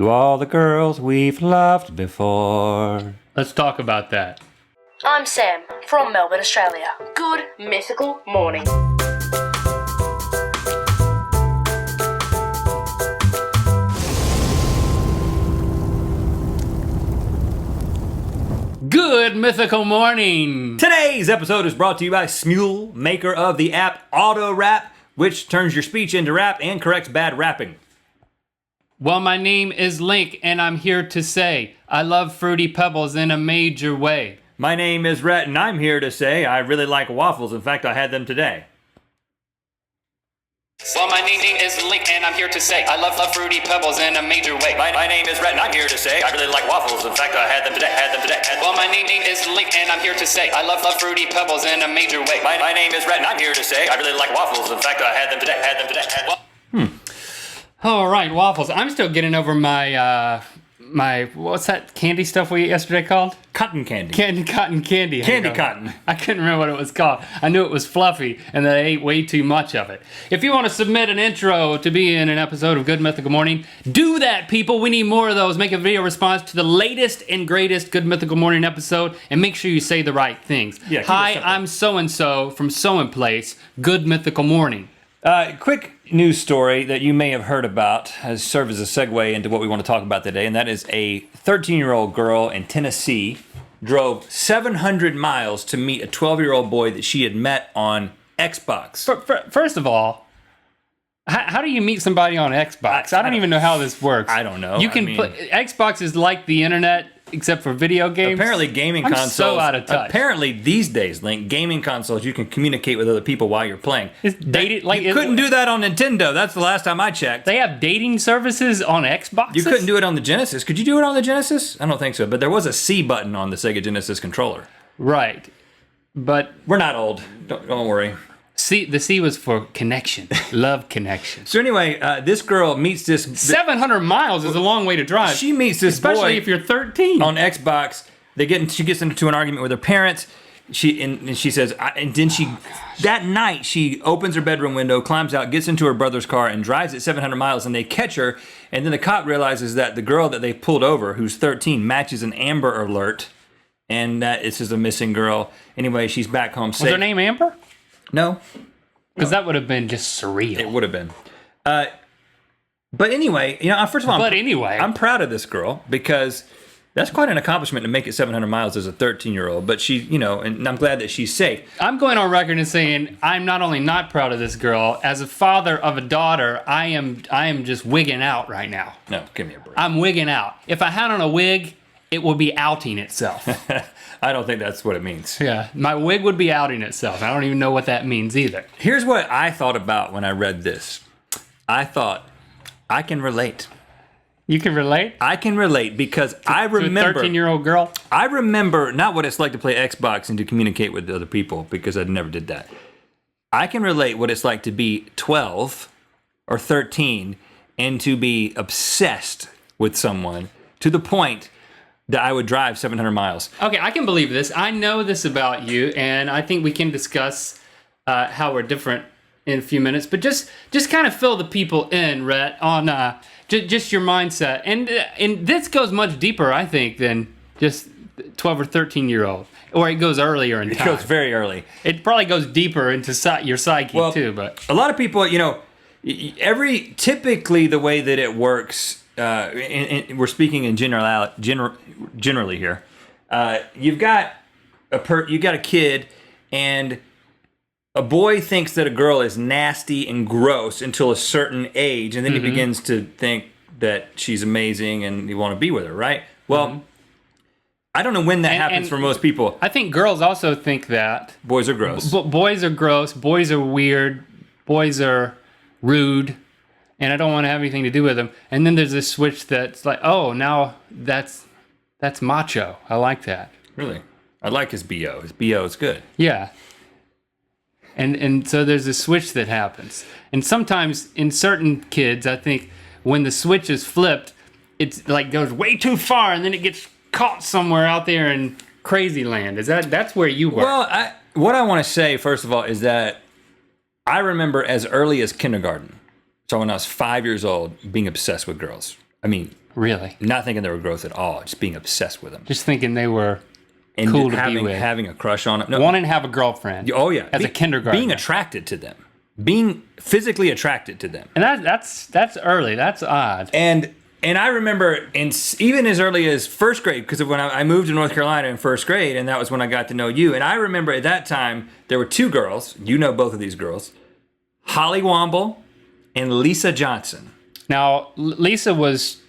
to all the girls we've loved before. Let's talk about that. I'm Sam, from Melbourne, Australia. Good mythical morning. Good mythical morning! Today's episode is brought to you by Smule, maker of the app Auto Rap, which turns your speech into rap and corrects bad rapping. Well, my name is Link, and I'm here to say I love Fruity Pebbles in a major way. My name is Rhett, and I'm here to say I really like waffles. In fact, I had them today. Well, my name is Link, and I'm here to say I love Fruity Pebbles in a major way. My name is Rhett, and I'm here to say I really like waffles. In fact, I had them today. Well, my name is Link, and I'm here to say I love Fruity Pebbles in a major way. My name is Rhett, and I'm here to say I really like waffles. In fact, I had them today. All right, waffles. I'm still getting over my what's that candy stuff we ate yesterday called? Cotton candy. Cotton candy. Candy cotton. I couldn't remember what it was called. I knew it was fluffy, and that I ate way too much of it. If you want to submit an intro to be in an episode of Good Mythical Morning, do that, people. We need more of those. Make a video response to the latest and greatest Good Mythical Morning episode, and make sure you say the right things. Yeah, Hi, I'm so-and-so from so-and-place. Good Mythical Morning. Quick news story that you may have heard about has served as a segue into what we want to talk about today, and that is a 13-year-old girl in Tennessee drove 700 miles to meet a 12-year-old boy that she had met on Xbox. First of all, how do you meet somebody on Xbox? I don't even know how this works. I don't know. You can Xbox is like the internet except for video games. Apparently, gaming I'm consoles. so out of touch. Apparently, these days, Link, gaming consoles, you can communicate with other people while you're playing. It's dated, you couldn't do that on Nintendo. That's the last time I checked. They have dating services on Xbox. You couldn't do it on the Genesis. Could you do it on the Genesis? I don't think so. But there was a C button on the Sega Genesis controller. Right, but we're not old. Don't worry. The C was for connection, love connection. So anyway, this girl meets this... 700 miles is a long way to drive. She meets this boy... Especially if you're 13. On Xbox. She gets into an argument with her parents. And she says... That night, she opens her bedroom window, climbs out, gets into her brother's car, and drives at 700 miles, and they catch her. And then the cop realizes that the girl that they pulled over, who's 13, matches an Amber Alert. And that this is a missing girl. Anyway, she's back home safe. Was her name Amber? No. Because that would have been just surreal. It would have been. But anyway, first of all, I'm proud of this girl because that's quite an accomplishment to make it 700 miles as a 13-year-old. But she, and I'm glad that she's safe. I'm going on record and saying I'm not only not proud of this girl, as a father of a daughter, I am just wigging out right now. No, give me a break. I'm wigging out. If I had on a wig, it would be outing itself. I don't think that's what it means. Yeah, my wig would be outing itself. I don't even know what that means either. Here's what I thought about when I read this. I thought, I can relate. You can relate? I can relate because I remember... To a 13-year-old girl? I remember not what it's like to play Xbox and to communicate with other people because I never did that. I can relate what it's like to be 12 or 13 and to be obsessed with someone to the point that I would drive 700 miles. Okay, I can believe this. I know this about you, and I think we can discuss how we're different in a few minutes. But just kind of fill the people in, Rhett, on just your mindset. And this goes much deeper, I think, than just 12 or 13-year-old. Or it goes earlier in time. It goes very early. It probably goes deeper into your psyche, too. But a lot of people, typically the way that it works... we're speaking in generally here. You've got a kid, and a boy thinks that a girl is nasty and gross until a certain age, and then he begins to think that she's amazing and you want to be with her, right? Well, I don't know when that happens for most people. I think girls also think that. Boys are gross. Boys are gross. Boys are weird. Boys are rude. And I don't want to have anything to do with them. And then there's this switch that's like, oh, now that's macho. I like that. Really? I like his BO. His BO is good. Yeah. And so there's a switch that happens. And sometimes in certain kids, I think when the switch is flipped, it's like goes way too far and then it gets caught somewhere out there in crazy land. That's where you were? Well, what I want to say, first of all, is that I remember as early as kindergarten, so when I was 5 years old, being obsessed with girls. I mean, Really? not thinking they were gross at all, just being obsessed with them. Just thinking they were And cool to having, be with. having a crush on them. No, Wanting to have a girlfriend. oh, yeah. As a kindergartner. Being attracted to them. Being physically attracted to them. And that's early. That's odd. And I remember, even as early as first grade, because when I moved to North Carolina in first grade, and that was when I got to know you. And I remember at that time, there were two girls. You know both of these girls. Holly Womble and Lisa Johnson. Now, Lisa was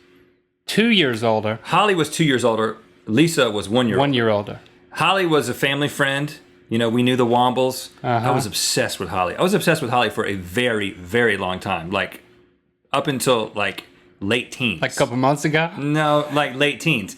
2 years older. Holly was 2 years older. Lisa was 1 year older. 1 year older. Holly was a family friend. You know, we knew the Wombles. Uh-huh. I was obsessed with Holly. I was obsessed with Holly for a very, very long time. Like, up until, like, late teens. Like a couple months ago? No, like late teens.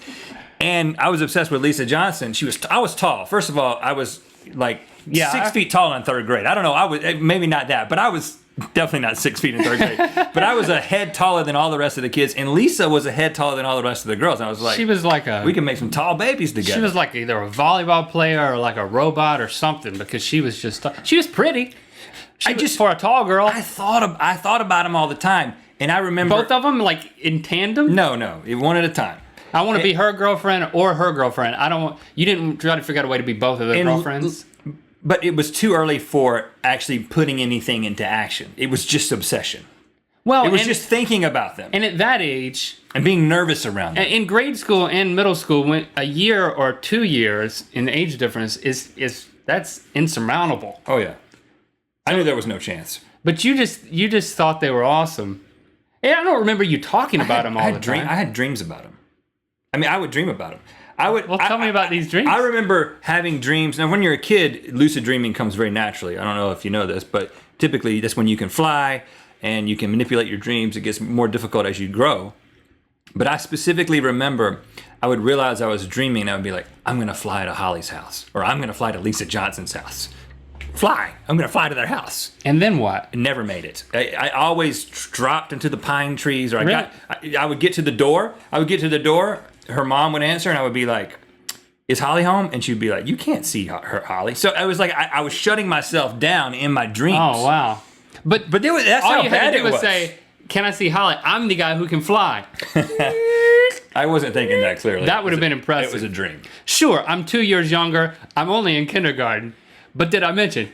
And I was obsessed with Lisa Johnson. I was tall. First of all, I was like 6 feet tall in third grade. I don't know. I was maybe not that, but I was definitely not 6 feet in third grade. But I was a head taller than all the rest of the kids. And Lisa was a head taller than all the rest of the girls. And I was like, She was like we can make some tall babies together. She was like either a volleyball player or like a robot or something because she was just she was pretty. For a tall girl. I thought about them all the time. And I remember Both of them like in tandem? No, one at a time. I want to be her girlfriend or her girlfriend. I don't want you didn't try to figure out a way to be both of their girlfriends. But it was too early for actually putting anything into action. It was just obsession. Well, It was just thinking about them and at that age and being nervous around them. in grade school and middle school, when a year or 2 years in the age difference is that's insurmountable. Oh yeah, I knew there was no chance. But you just thought they were awesome. Yeah, I don't remember you talking about them all the time. I had dreams about them. I mean, I would dream about them. Well, tell me about these dreams. I remember having dreams. Now, when you're a kid, lucid dreaming comes very naturally. I don't know if you know this, but typically that's when you can fly and you can manipulate your dreams. It gets more difficult as you grow. But I specifically remember I would realize I was dreaming and I would be like, I'm going to fly to Holly's house, or I'm going to fly to Lisa Johnson's house. Fly. I'm going to fly to their house. And then what? I never made it. I always dropped into the pine trees, or Really? I would get to the door. Her mom would answer, and I would be like, "Is Holly home?" And she'd be like, "You can't see her, Holly." So I was like, I was shutting myself down in my dreams. Oh wow! But that's all how you bad had to do it was say, "Can I see Holly? I'm the guy who can fly." I wasn't thinking that clearly. That would have been impressive. It was a dream. Sure, I'm 2 years younger. I'm only in kindergarten. But did I mention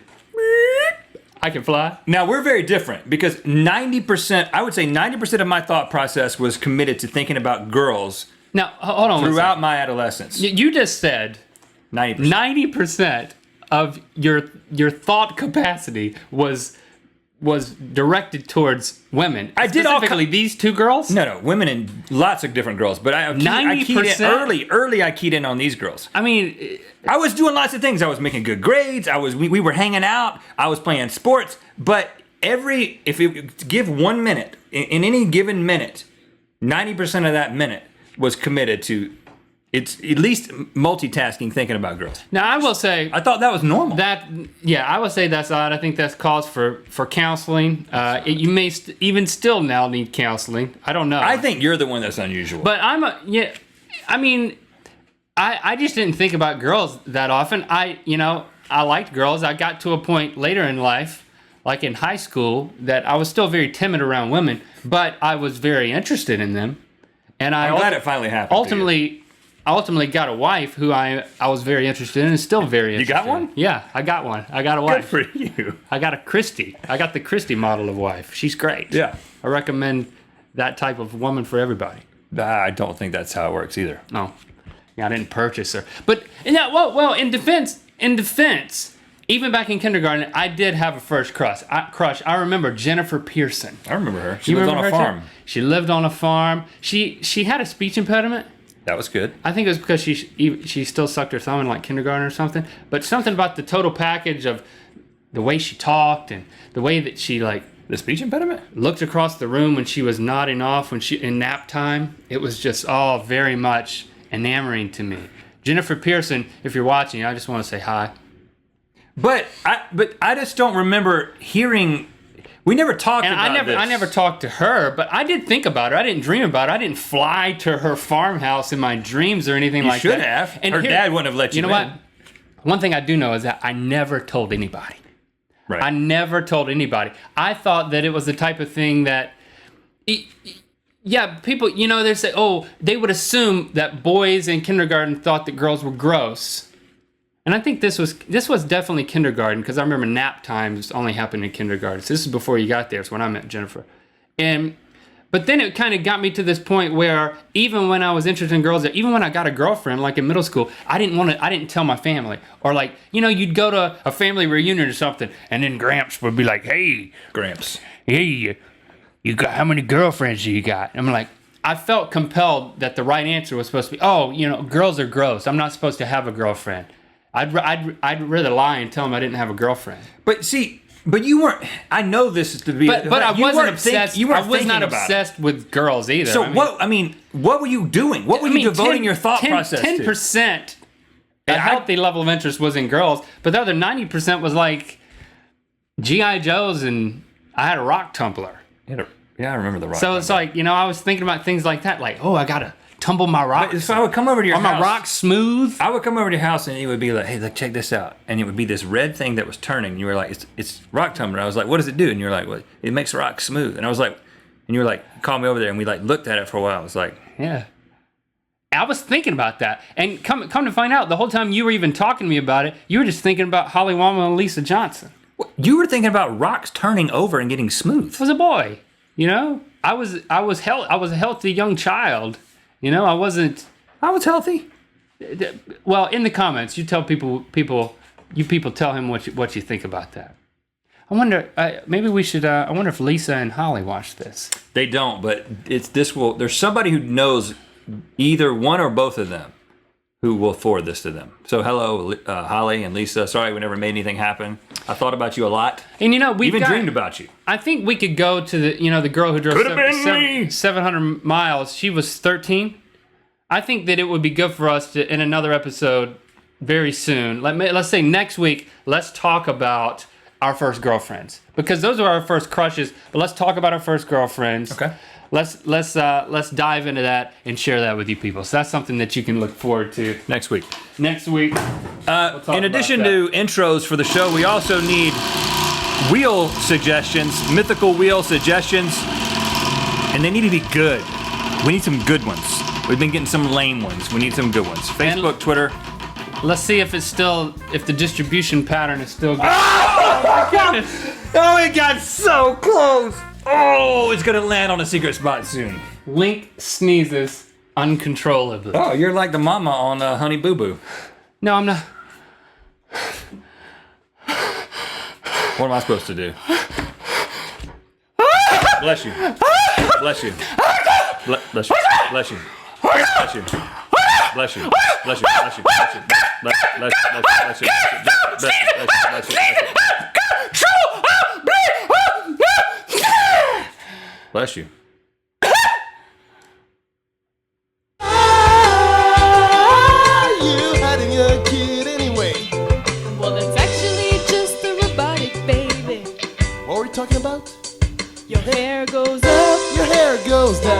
I can fly? Now, we're very different because 90%, I would say 90% of my thought process was committed to thinking about girls Now, hold on. throughout my adolescence. You just said 90%. 90% of your thought capacity was directed towards women. I did all specifically these two girls. No, women and lots of different girls. But I keyed in 90%? early. I keyed in on these girls. I mean, I was doing lots of things. I was making good grades. We were hanging out. I was playing sports. But if you give 1 minute in any given minute, 90% of that minute was committed to it's at least multitasking, thinking about girls. now I will say I thought that was normal. I would say that's odd. I think that's cause for counseling. You may even still now need counseling. I don't know. I think you're the one that's unusual. But I mean, I just didn't think about girls that often. I liked girls. I got to a point later in life, like in high school, that I was still very timid around women, but I was very interested in them. And I'm glad it finally happened. I ultimately got a wife who I was very interested in and still very interested You got one? in. Yeah, I got one. I got a wife. Good for you. I got a Christy. I got the Christy model of wife. She's great. Yeah. I recommend that type of woman for everybody. I don't think that's how it works either. No. Yeah, I didn't purchase her. But well, in defense, even back in kindergarten, I did have a first crush. I remember Jennifer Pearson. I remember her. She You lived on remember a her, farm. too? She lived on a farm. She had a speech impediment. That was good. I think it was because she still sucked her thumb in like kindergarten or something. But something about the total package of the way she talked and the way that she like The speech impediment? looked across the room when she was nodding off in nap time. It was just all very much enamoring to me. Jennifer Pearson, if you're watching, I just want to say hi. But I just don't remember hearing. We never talked And about this. I never talked to her, but I did think about her. I didn't dream about her. I didn't fly to her farmhouse in my dreams or anything like that. You should have. Her dad wouldn't have let you You know in. what? One thing I do know is that I never told anybody. Right. I never told anybody. I thought that it was the type of thing that, Yeah, people, they say, they would assume that boys in kindergarten thought that girls were gross. And I think this was definitely kindergarten, because I remember nap times only happened in kindergarten. So this is before you got there. It's when I met Jennifer. But then it kind of got me to this point where even when I was interested in girls, even when I got a girlfriend, like in middle school, I didn't tell my family. Or like, you'd go to a family reunion or something, and then Gramps would be like, hey, Gramps. Hey, you got, how many girlfriends do you got? I'm like, I felt compelled that the right answer was supposed to be, girls are gross. I'm not supposed to have a girlfriend. I'd rather lie and tell them I didn't have a girlfriend. But see, but you weren't. I know this is to be. But I wasn't obsessed. I was not obsessed with girls either. So what were you doing? What were you devoting your thought process to? 10%. A healthy level of interest was in girls, but the other 90% was like G.I. Joes, and I had a rock tumbler. Yeah, I remember the rock. So it's like, I was thinking about things like that, like, I gotta tumble my rock. So I would come over to your house. Are my rocks smooth? I would come over to your house and it would be like, hey, look, check this out. And it would be this red thing that was turning. And you were like, it's rock tumbler. I was like, what does it do? And you're like, well, it makes rock smooth. And I was like, and you were like, call me over there. And we like looked at it for a while. I was like, yeah. I was thinking about that. And come to find out, the whole time you were even talking to me about it, you were just thinking about Holly Wama and Lisa Johnson. You were thinking about rocks turning over and getting smooth. I was a boy, I was a healthy young child. I wasn't. I was healthy. Well, in the comments, you tell people tell him what you think about that. I wonder, maybe we should. I wonder if Lisa and Holly watch this. They don't, but there's somebody who knows either one or both of them who will forward this to them. So hello, Holly and Lisa. Sorry we never made anything happen. I thought about you a lot. And we've even dreamed about you. I think we could go to the girl who drove 700 miles. She was 13. I think that it would be good for us to, in another episode very soon, let's say next week, let's talk about our first girlfriends, because those are our first crushes. But let's talk about our first girlfriends. Okay. Let's dive into that and share that with you people. So that's something that you can look forward to next week. In addition to intros for the show, we also need wheel suggestions, mythical wheel suggestions, and they need to be good. We need some good ones. We've been getting some lame ones. We need some good ones. Facebook, Twitter. Let's see if the distribution pattern is still good. Oh my goodness! Oh, it got so close. Oh, it's gonna land on a secret spot soon. Link sneezes uncontrollably. Oh, you're like the mama on Honey Boo Boo. No, I'm not. What am I supposed to do? Bless you. Bless you. Bless you. Bless you. Bless you. Bless you. Bless you. Bless you. Bless you. Bless you. Bless you. Bless you. Bless you. You hiding your kid anyway. Well, that's actually just a robotic baby. What were we talking about? Your hair goes up, Your hair goes down.